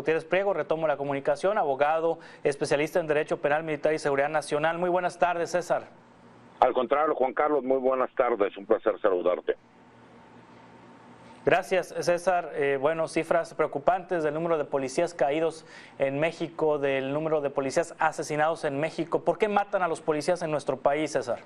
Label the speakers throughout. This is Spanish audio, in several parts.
Speaker 1: Gutiérrez Priego, retomo la comunicación, abogado, especialista en Derecho Penal, Militar y Seguridad Nacional. Muy buenas tardes, César.
Speaker 2: Al contrario, Juan Carlos, muy buenas tardes, un placer saludarte.
Speaker 1: Gracias, César. Bueno, cifras preocupantes del número de policías caídos en México, del número de policías asesinados en México. ¿Por qué matan a los policías en nuestro país, César?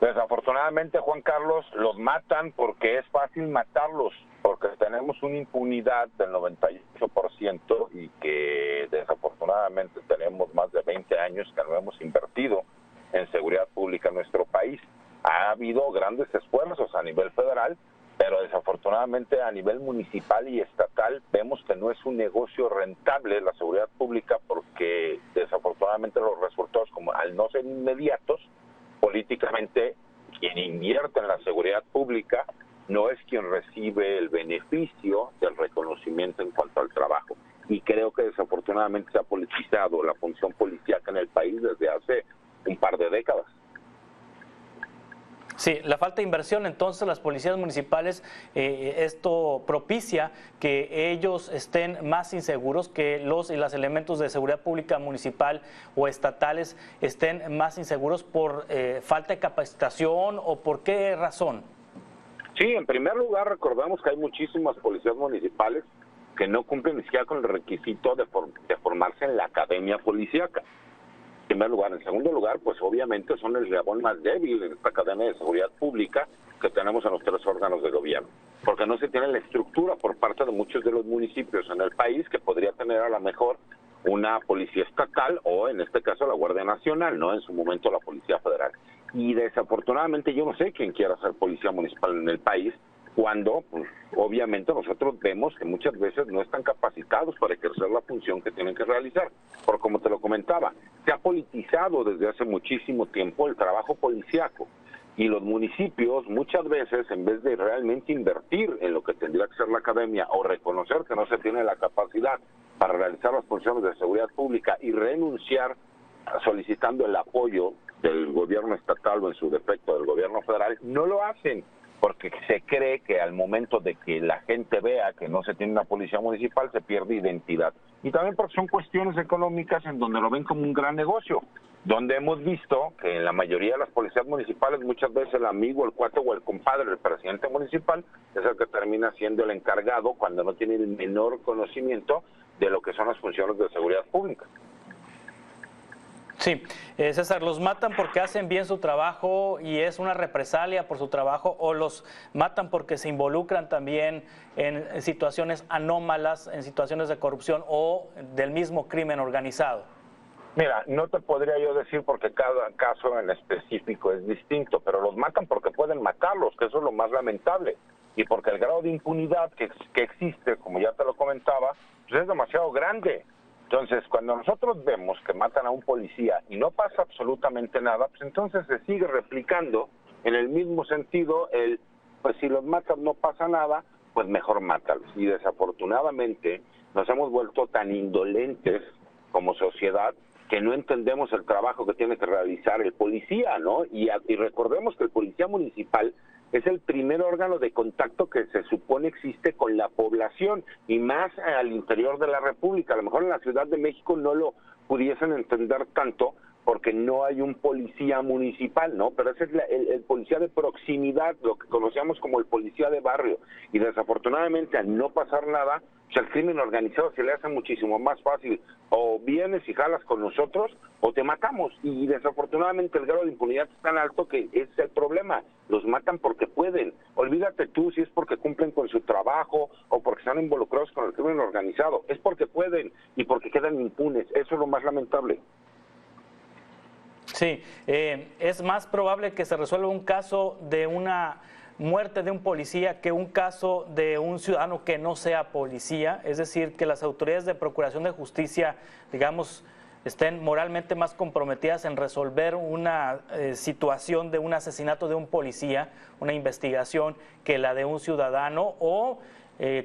Speaker 2: Desafortunadamente, Juan Carlos, los matan porque es fácil matarlos, porque tenemos una impunidad del 98% y que desafortunadamente tenemos más de 20 años que no hemos invertido en seguridad pública en nuestro país. Ha habido grandes esfuerzos a nivel federal, pero desafortunadamente a nivel municipal y estatal vemos que no es un negocio rentable la seguridad pública porque desafortunadamente los resultados, como al no ser inmediatos, políticamente quien invierte en la seguridad pública no es quien recibe el beneficio del reconocimiento en cuanto al trabajo. Y creo que desafortunadamente se ha politizado la función policíaca en el país desde hace un par de décadas.
Speaker 1: Sí, la falta de inversión, entonces las policías municipales, esto propicia que ellos estén más inseguros, que los y las elementos de seguridad pública municipal o estatales estén más inseguros por falta de capacitación o por qué razón.
Speaker 2: Sí, en primer lugar recordamos que hay muchísimas policías municipales que no cumplen ni siquiera con el requisito de formarse en la academia policíaca. En primer lugar. En segundo lugar, pues obviamente son el eslabón más débil en esta cadena de seguridad pública que tenemos en los tres órganos de gobierno, porque no se tiene la estructura por parte de muchos de los municipios en el país que podría tener a lo mejor una policía estatal o en este caso la Guardia Nacional, no en su momento la Policía Federal. Y desafortunadamente yo no sé quién quiera ser policía municipal en el país, cuando pues, obviamente nosotros vemos que muchas veces no están capacitados para ejercer la función que tienen que realizar. Porque como te lo comentaba, se ha politizado desde hace muchísimo tiempo el trabajo policíaco y los municipios muchas veces en vez de realmente invertir en lo que tendría que ser la academia o reconocer que no se tiene la capacidad para realizar las funciones de seguridad pública y renunciar solicitando el apoyo del gobierno estatal o en su defecto del gobierno federal, no lo hacen. Porque se cree que al momento de que la gente vea que no se tiene una policía municipal, se pierde identidad. Y también porque son cuestiones económicas en donde lo ven como un gran negocio, donde hemos visto que en la mayoría de las policías municipales muchas veces el amigo, el cuate o el compadre del presidente municipal es el que termina siendo el encargado cuando no tiene el menor conocimiento de lo que son las funciones de seguridad pública.
Speaker 1: Sí, César, ¿los matan porque hacen bien su trabajo y es una represalia por su trabajo o los matan porque se involucran también en situaciones anómalas, en situaciones de corrupción o del mismo crimen organizado?
Speaker 2: Mira, no te podría yo decir porque cada caso en específico es distinto, pero los matan porque pueden matarlos, que eso es lo más lamentable, y porque el grado de impunidad que existe, como ya te lo comentaba, pues es demasiado grande. Entonces, cuando nosotros vemos que matan a un policía y no pasa absolutamente nada, pues entonces se sigue replicando en el mismo sentido pues si los matan no pasa nada, pues mejor mátalos. Y desafortunadamente nos hemos vuelto tan indolentes como sociedad que no entendemos el trabajo que tiene que realizar el policía, ¿no? Y recordemos que el policía municipal es el primer órgano de contacto que se supone existe con la población y más al interior de la República. A lo mejor en la Ciudad de México no lo pudiesen entender tanto porque no hay un policía municipal, ¿no? Pero ese es el policía de proximidad, lo que conocíamos como el policía de barrio. Y desafortunadamente al no pasar nada, pues al crimen organizado se le hace muchísimo más fácil. O vienes y jalas con nosotros o te matamos. Y desafortunadamente el grado de impunidad es tan alto que es el problema. Los matan porque pueden. Olvídate tú si es porque cumplen con su trabajo o porque están involucrados con el crimen organizado. Es porque pueden y porque quedan impunes. Eso es lo más lamentable.
Speaker 1: Sí, es más probable que se resuelva un caso de una muerte de un policía que un caso de un ciudadano que no sea policía, es decir, que las autoridades de procuración de justicia, digamos, estén moralmente más comprometidas en resolver una situación de un asesinato de un policía, una investigación, que la de un ciudadano, o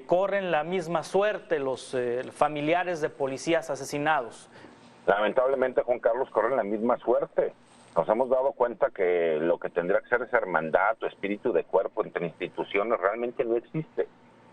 Speaker 1: corren la misma suerte los familiares de policías asesinados.
Speaker 2: Lamentablemente, Juan Carlos, corren la misma suerte. Nos hemos dado cuenta que lo que tendría que ser esa hermandad o espíritu de cuerpo entre instituciones realmente no existe.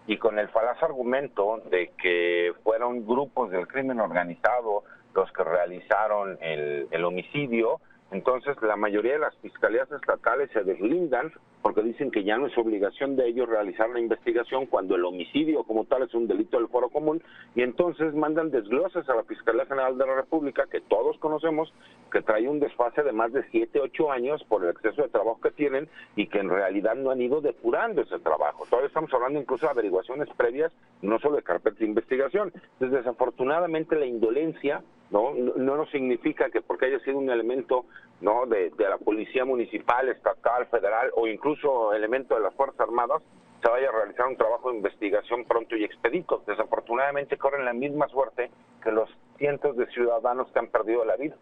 Speaker 2: y con el falaz argumento de que fueron grupos del crimen organizado los que realizaron el homicidio. Entonces la mayoría de las fiscalías estatales se deslindan porque dicen que ya no es obligación de ellos realizar la investigación cuando el homicidio como tal es un delito del foro común, y entonces mandan desgloses a la Fiscalía General de la República, que todos conocemos, que trae un desfase de más de 7, 8 años por el exceso de trabajo que tienen y que en realidad no han ido depurando ese trabajo. Todavía estamos hablando incluso de averiguaciones previas, no solo de carpetas de investigación. Entonces, desafortunadamente, la indolencia no significa que porque haya sido un elemento de la policía municipal, estatal, federal o incluso elemento de las Fuerzas Armadas se vaya a realizar un trabajo de investigación pronto y expedito. Desafortunadamente corren la misma suerte que los cientos de ciudadanos que han perdido la vida.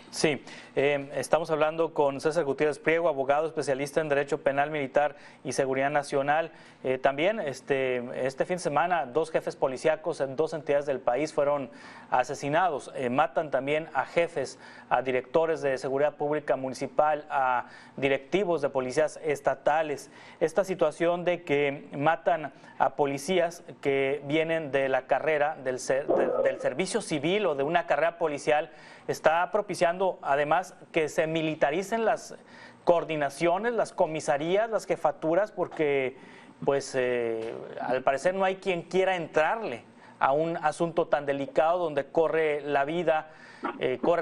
Speaker 1: Sí, estamos hablando con César Gutiérrez Priego, abogado especialista en Derecho Penal Militar y Seguridad Nacional. También este fin de semana 2 jefes policíacos en 2 entidades del país fueron asesinados. Matan también a jefes, a directores de seguridad pública municipal, a directivos de policías estatales. Esta situación de que matan a policías que vienen de la carrera del servicio civil o de una carrera policial está propiciando además que se militaricen las coordinaciones, las comisarías, las jefaturas, porque pues al parecer no hay quien quiera entrarle a un asunto tan delicado donde corre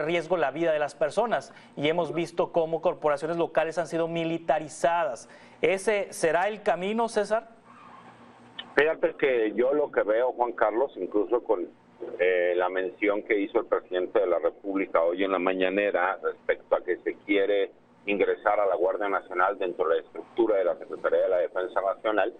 Speaker 1: riesgo la vida de las personas, y hemos visto cómo corporaciones locales han sido militarizadas. ¿Ese será el camino, César?
Speaker 2: Fíjate que yo lo que veo, Juan Carlos, incluso con la mención que hizo el presidente de la República hoy en la mañanera respecto a que se quiere ingresar a la Guardia Nacional dentro de la estructura de la Secretaría de la Defensa Nacional,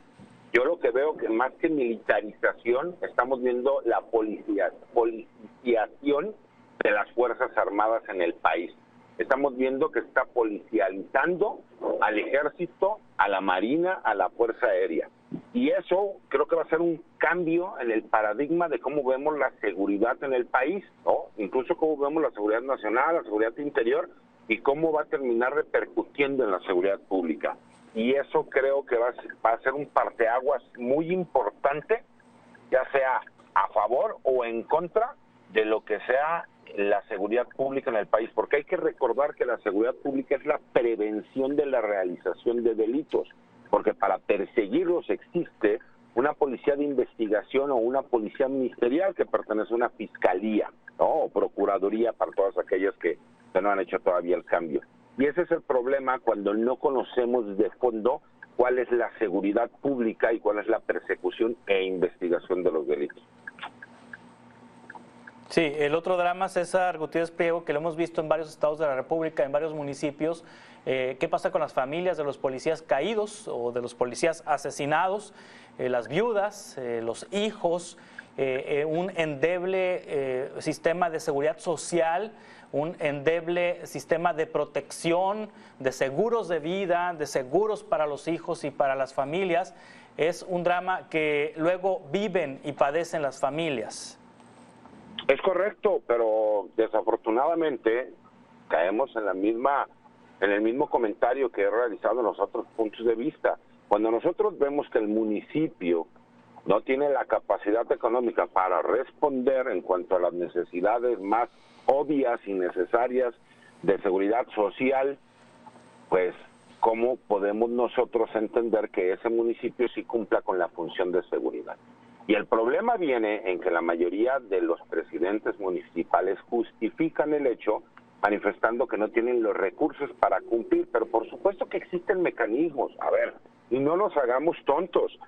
Speaker 2: yo lo que veo que más que militarización estamos viendo la policiación de las Fuerzas Armadas en el país. Estamos viendo que está policializando al Ejército, a la Marina, a la Fuerza Aérea. Y eso creo que va a ser un cambio en el paradigma de cómo vemos la seguridad en el país, ¿no? Incluso cómo vemos la seguridad nacional, la seguridad interior, y cómo va a terminar repercutiendo en la seguridad pública. Y eso creo que va a ser un parteaguas muy importante, ya sea a favor o en contra de lo que sea la seguridad pública en el país, porque hay que recordar que la seguridad pública es la prevención de la realización de delitos, porque para perseguirlos existe una policía de investigación o una policía ministerial que pertenece a una fiscalía, ¿no? O procuraduría para todas aquellas que no han hecho todavía el cambio. Y ese es el problema cuando no conocemos de fondo cuál es la seguridad pública y cuál es la persecución e investigación de los delitos.
Speaker 1: Sí, el otro drama, César Gutiérrez Priego, que lo hemos visto en varios estados de la República, en varios municipios. ¿Qué pasa con las familias de los policías caídos o de los policías asesinados? Las viudas, los hijos, un endeble sistema de seguridad social, un endeble sistema de protección, de seguros de vida, de seguros para los hijos y para las familias. Es un drama que luego viven y padecen las familias.
Speaker 2: Es correcto, pero desafortunadamente caemos en el mismo comentario que he realizado en los otros puntos de vista. Cuando nosotros vemos que el municipio no tiene la capacidad económica para responder en cuanto a las necesidades más obvias y necesarias de seguridad social, pues ¿cómo podemos nosotros entender que ese municipio sí cumpla con la función de seguridad? Y el problema viene en que la mayoría de los presidentes municipales justifican el hecho manifestando que no tienen los recursos para cumplir, pero por supuesto que existen mecanismos. A ver, y no nos hagamos tontos.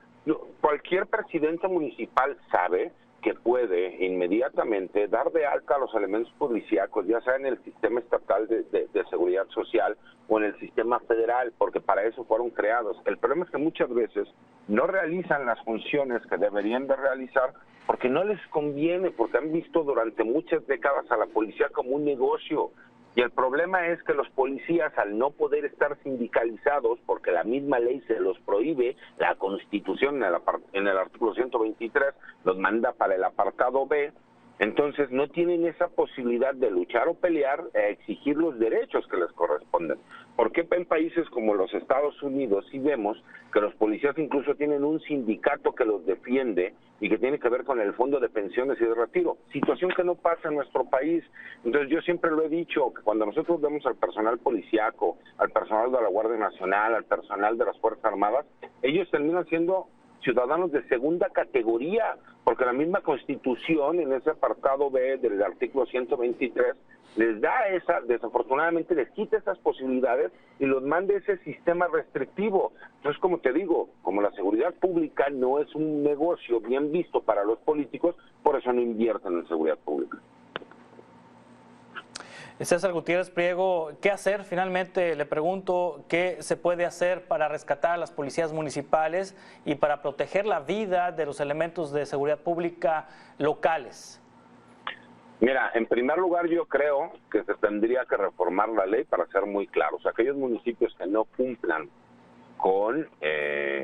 Speaker 2: Cualquier presidente municipal sabe que puede inmediatamente dar de alta a los elementos policíacos, ya sea en el sistema estatal de seguridad social o en el sistema federal, porque para eso fueron creados. El problema es que muchas veces no realizan las funciones que deberían de realizar porque no les conviene, porque han visto durante muchas décadas a la policía como un negocio. Y el problema es que los policías, al no poder estar sindicalizados, porque la misma ley se los prohíbe, la Constitución en el artículo 123 los manda para el apartado B, Entonces no tienen esa posibilidad de luchar o pelear e exigir los derechos que les corresponden. Porque en países como los Estados Unidos sí vemos que los policías incluso tienen un sindicato que los defiende y que tiene que ver con el fondo de pensiones y de retiro, situación que no pasa en nuestro país. Entonces yo siempre lo he dicho, que cuando nosotros vemos al personal policíaco, al personal de la Guardia Nacional, al personal de las Fuerzas Armadas, ellos terminan siendo ciudadanos de segunda categoría, porque la misma Constitución, en ese apartado B del artículo 123, les da desafortunadamente les quita esas posibilidades y los manda ese sistema restrictivo. Entonces, como te digo, como la seguridad pública no es un negocio bien visto para los políticos, por eso no invierten en seguridad pública.
Speaker 1: César Gutiérrez Priego, ¿qué hacer? Finalmente le pregunto, ¿qué se puede hacer para rescatar a las policías municipales y para proteger la vida de los elementos de seguridad pública locales?
Speaker 2: Mira, en primer lugar yo creo que se tendría que reformar la ley para ser muy claros. Aquellos municipios que no cumplan con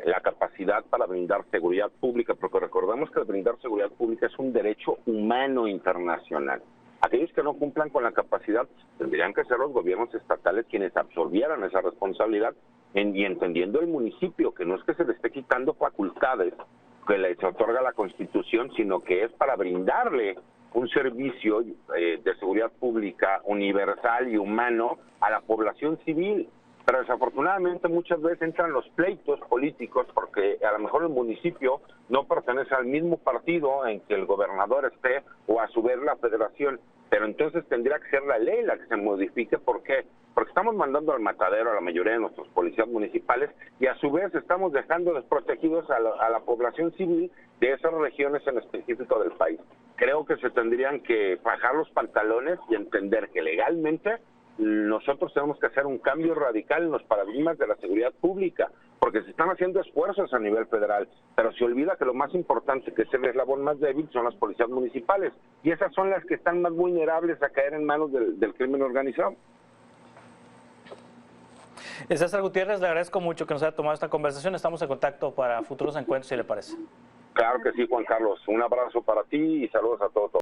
Speaker 2: la capacidad para brindar seguridad pública, porque recordemos que el brindar seguridad pública es un derecho humano internacional. Aquellos que no cumplan con la capacidad tendrían que ser los gobiernos estatales quienes absorbieran esa responsabilidad y entendiendo el municipio, que no es que se le esté quitando facultades que les otorga la Constitución, sino que es para brindarle un servicio de seguridad pública universal y humano a la población civil. Pero desafortunadamente muchas veces entran los pleitos políticos porque a lo mejor el municipio no pertenece al mismo partido en que el gobernador esté o a su vez la federación, pero entonces tendría que ser la ley la que se modifique. ¿Por qué? Porque estamos mandando al matadero a la mayoría de nuestros policías municipales y a su vez estamos dejando desprotegidos a la población civil de esas regiones en específico del país. Creo que se tendrían que bajar los pantalones y entender que legalmente nosotros tenemos que hacer un cambio radical en los paradigmas de la seguridad pública, porque se están haciendo esfuerzos a nivel federal, pero se olvida que lo más importante, que es el eslabón más débil, son las policías municipales, y esas son las que están más vulnerables a caer en manos del crimen organizado.
Speaker 1: César Gutiérrez, le agradezco mucho que nos haya tomado esta conversación. Estamos en contacto para futuros encuentros, si le parece.
Speaker 2: Claro que sí, Juan Carlos. Un abrazo para ti y saludos a todos.